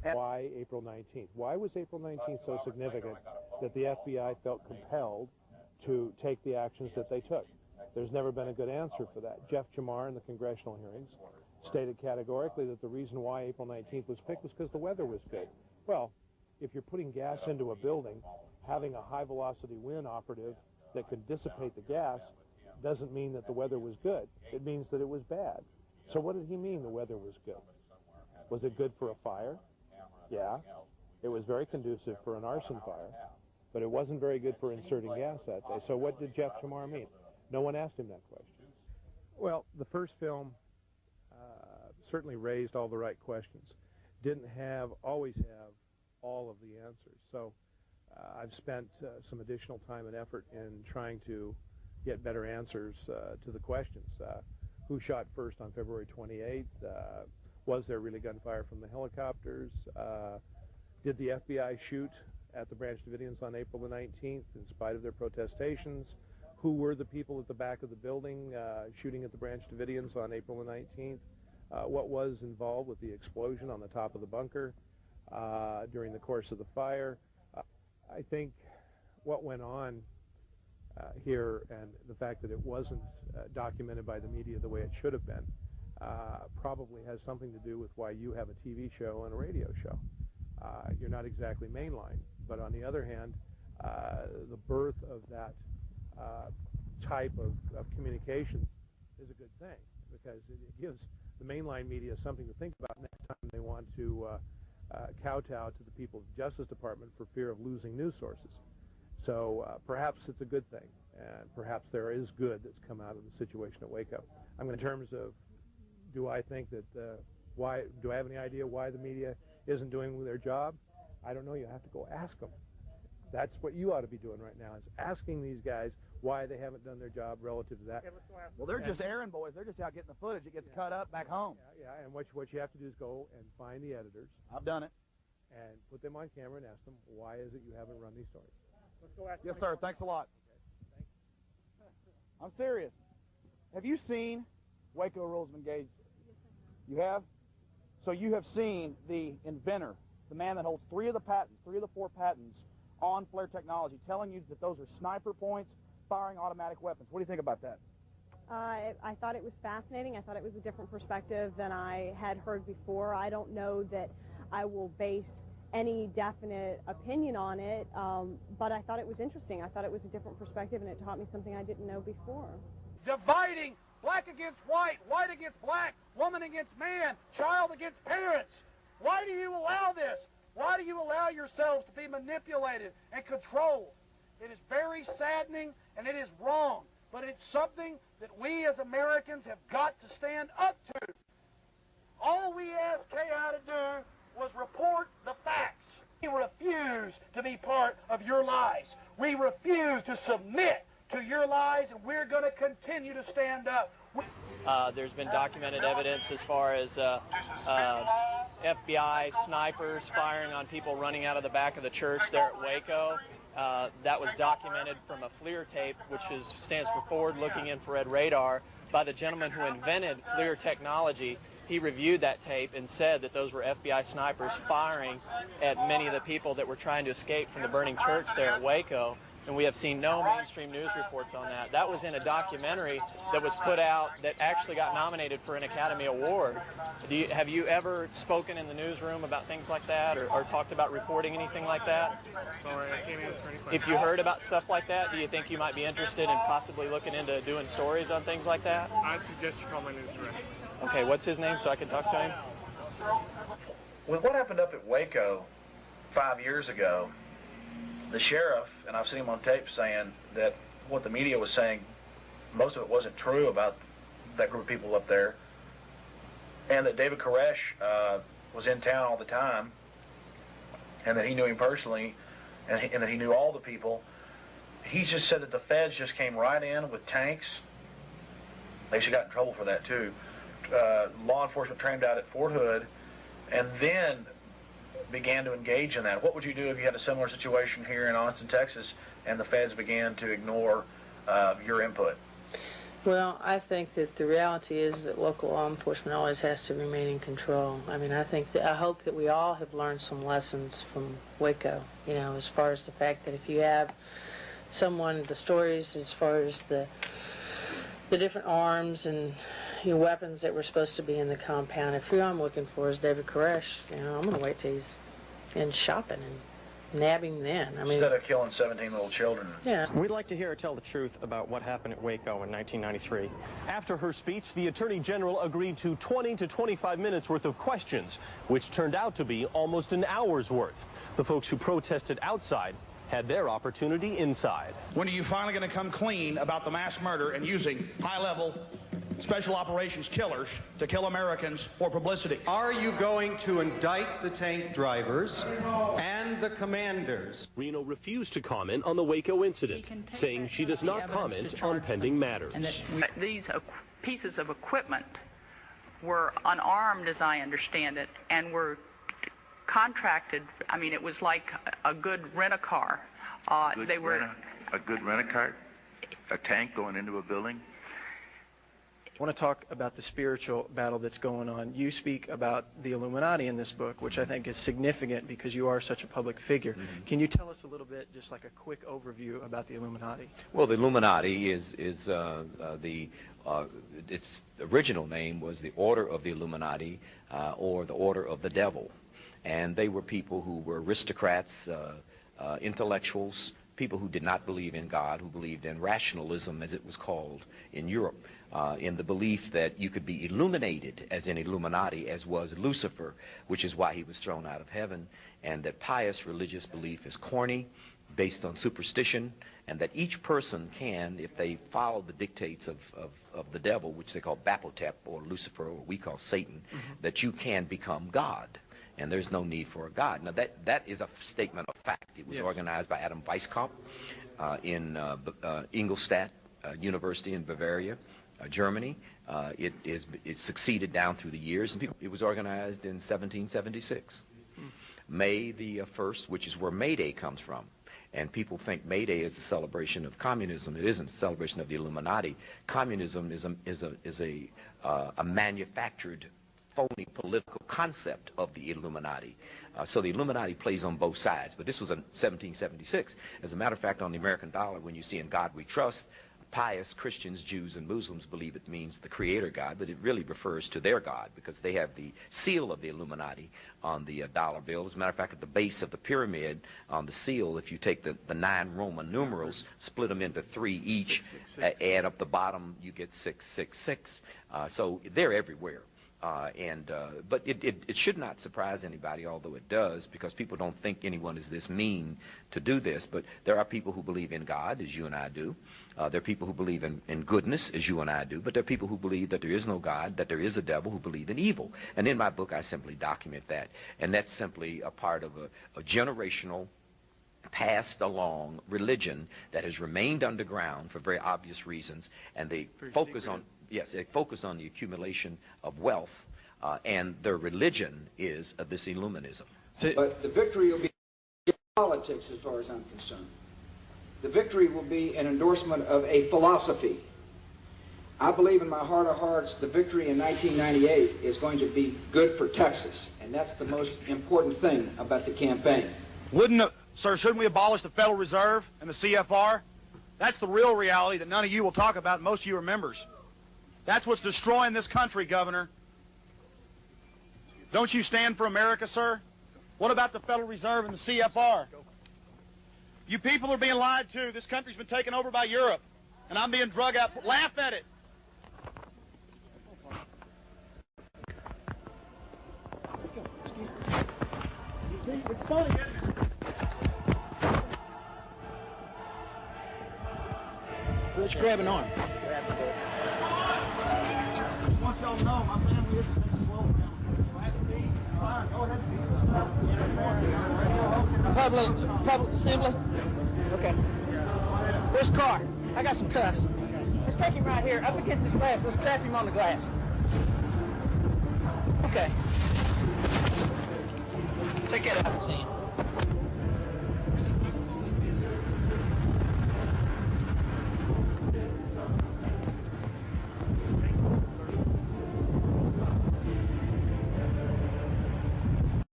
Why April 19th? Why was April 19th so significant that the FBI felt compelled to take the actions that they took? There's never been a good answer for that. Jeff Jamar in the congressional hearings stated categorically that the reason why April 19th was picked was because the weather was good. Well, if you're putting gas into a building, having a high-velocity wind operative that could dissipate the gas doesn't mean that the weather was good. It means that it was bad. So what did he mean the weather was good? Was it good for a fire? Yeah. It was very conducive for an arson fire, but it wasn't very good for inserting gas that day. So what did Jeff Jamar mean? No one asked him that question. Well, the first film certainly raised all the right questions. Didn't always have all of the answers. So I've spent some additional time and effort in trying to get better answers to the questions. Who shot first on February 28th? Was there really gunfire from the helicopters? Did the FBI shoot at the Branch Davidians on April the 19th in spite of their protestations? Who were the people at the back of the building shooting at the Branch Davidians on April the 19th? What was involved with the explosion on the top of the bunker during the course of the fire? I think what went on here, and the fact that it wasn't documented by the media the way it should have been, probably has something to do with why you have a TV show and a radio show. You're not exactly mainline, but on the other hand, the birth of that type of communication is a good thing, because it gives the mainline media something to think about next time they want to kowtow to the people of the Justice Department for fear of losing news sources. So perhaps it's a good thing, and perhaps there is good that's come out of the situation at Waco. In terms of, do I think that, do I have any idea why the media isn't doing their job? I don't know. You have to go ask them. That's what you ought to be doing right now, is asking these guys why they haven't done their job relative to that. Well, they're just errand boys. They're just out getting the footage. It gets cut up back home. Yeah, and what you have to do is go and find the editors. I've done it. And put them on camera and ask them, why is it you haven't run these stories? Let's go ask yes, sir. Thanks a lot. Okay. Thanks. I'm serious. Have you seen Waco Rules of Engagement? You have? So you have seen the inventor, the man that holds three of the four patents on flare technology, telling you that those are sniper points firing automatic weapons. What do you think about that? I thought it was fascinating. I thought it was a different perspective than I had heard before. I don't know that I will base any definite opinion on it, but I thought it was interesting. I thought it was a different perspective, and it taught me something I didn't know before. Dividing black against white, white against black, woman against man, child against parents. Why do you allow this? Why do you allow yourselves to be manipulated and controlled? It is very saddening, and it is wrong, but it's something that we as Americans have got to stand up to. All we asked KI to do was report the facts. We refuse to be part of your lies. We refuse to submit to your lies, and we're going to continue to stand up. There's been documented evidence as far as FBI snipers firing on people running out of the back of the church there at Waco. That was documented from a FLIR tape, which stands for Forward-Looking Infrared Radar, by the gentleman who invented FLIR technology. He reviewed that tape and said that those were FBI snipers firing at many of the people that were trying to escape from the burning church there at Waco. And we have seen no mainstream news reports on that. That was in a documentary that was put out that actually got nominated for an Academy Award. Have you ever spoken in the newsroom about things like that, or talked about reporting anything like that? Sorry, I can't answer any questions. If you heard about stuff like that, do you think you might be interested in possibly looking into doing stories on things like that? I'd suggest you call my news director. Okay, what's his name so I can talk to him? With what happened up at Waco 5 years ago, the sheriff, and I've seen him on tape saying that what the media was saying, most of it wasn't true about that group of people up there, and that David Koresh was in town all the time, and that he knew him personally, and that he knew all the people. He just said that the feds just came right in with tanks. They should have got in trouble for that too. Law enforcement trained out at Fort Hood, and then began to engage in that. What would you do if you had a similar situation here in Austin, Texas, and the feds began to ignore your input? Well, I think that the reality is that local law enforcement always has to remain in control. I mean, I hope that we all have learned some lessons from Waco, you know, as far as the fact that if you have someone, the stories as far as the different arms and weapons that were supposed to be in the compound, if who I'm looking for is David Koresh, you know, I'm going to wait till he's in shopping and nab him then. I mean, Instead of killing 17 little children. Yeah. We'd like to hear her tell the truth about what happened at Waco in 1993. After her speech, the Attorney General agreed to 20 to 25 minutes worth of questions, which turned out to be almost an hour's worth. The folks who protested outside had their opportunity inside. When are you finally going to come clean about the mass murder and using high-level special operations killers to kill Americans for publicity? Are you going to indict the tank drivers and the commanders? Reno refused to comment on the Waco incident, saying she does not comment on pending matters. These pieces of equipment were unarmed, as I understand it, and were contracted. I mean, it was like a good rent-a-car. They were a good rent-a-car, a tank going into a building. I want to talk about the spiritual battle that's going on. You speak about the Illuminati in this book, which I think is significant because you are such a public figure. Mm-hmm. Can you tell us a little bit, just like a quick overview about the Illuminati? Well, the Illuminati is its original name was the Order of the Illuminati, or the Order of the Devil. And they were people who were aristocrats, intellectuals, people who did not believe in God, who believed in rationalism, as it was called in Europe, in the belief that you could be illuminated, as in Illuminati, as was Lucifer, which is why he was thrown out of heaven, and that pious religious belief is corny, based on superstition, and that each person can, if they follow the dictates of the devil, which they call Baphomet or Lucifer, or we call Satan, that you can become God. And there's no need for a God. Now, that is a statement of fact. It was organized by Adam Weishaupt in Ingolstadt University in Bavaria, Germany. It succeeded down through the years. And it was organized in 1776. May the 1st, which is where May Day comes from. And people think May Day is a celebration of communism. It isn't a celebration of the Illuminati. Communism is a manufactured, phony political concept of the Illuminati. So the Illuminati plays on both sides. But this was in 1776. As a matter of fact, on the American dollar, when you see "In God We Trust," pious Christians, Jews, and Muslims believe it means the Creator God, but it really refers to their God because they have the seal of the Illuminati on the dollar bill. As a matter of fact, at the base of the pyramid on the seal, if you take the 9 Roman numerals, split them into 3 each, 666. Add up the bottom, you get 666. So they're everywhere. But it should not surprise anybody, although it does, because people don't think anyone is this mean to do this. But there are people who believe in God, as you and I do. There are people who believe in goodness, as you and I do. But there are people who believe that there is no God, that there is a devil, who believe in evil. And in my book, I simply document that. And that's simply a part of a generational, passed along religion that has remained underground for very obvious reasons. And they focus on... Yes, they focus on the accumulation of wealth, and their religion is this Illuminism. But the victory will be politics as far as I'm concerned. The victory will be an endorsement of a philosophy. I believe in my heart of hearts the victory in 1998 is going to be good for Texas, and that's the most important thing about the campaign. Shouldn't we abolish the Federal Reserve and the CFR? That's the real reality that none of you will talk about, and most of you are members. That's what's destroying this country, Governor. Don't you stand for America, sir? What about the Federal Reserve and the CFR? You people are being lied to. This country's been taken over by Europe, and I'm being drug out. Laugh at it. It's funny, isn't it? Let's grab an arm. I want y'all to know my family isn't taking well around. Last meeting. Fine, go ahead. Public assembly? Okay. Where's Carr? I got some cuffs. Let's take him right here, up against this glass. Let's trap him on the glass. Okay. Take that out.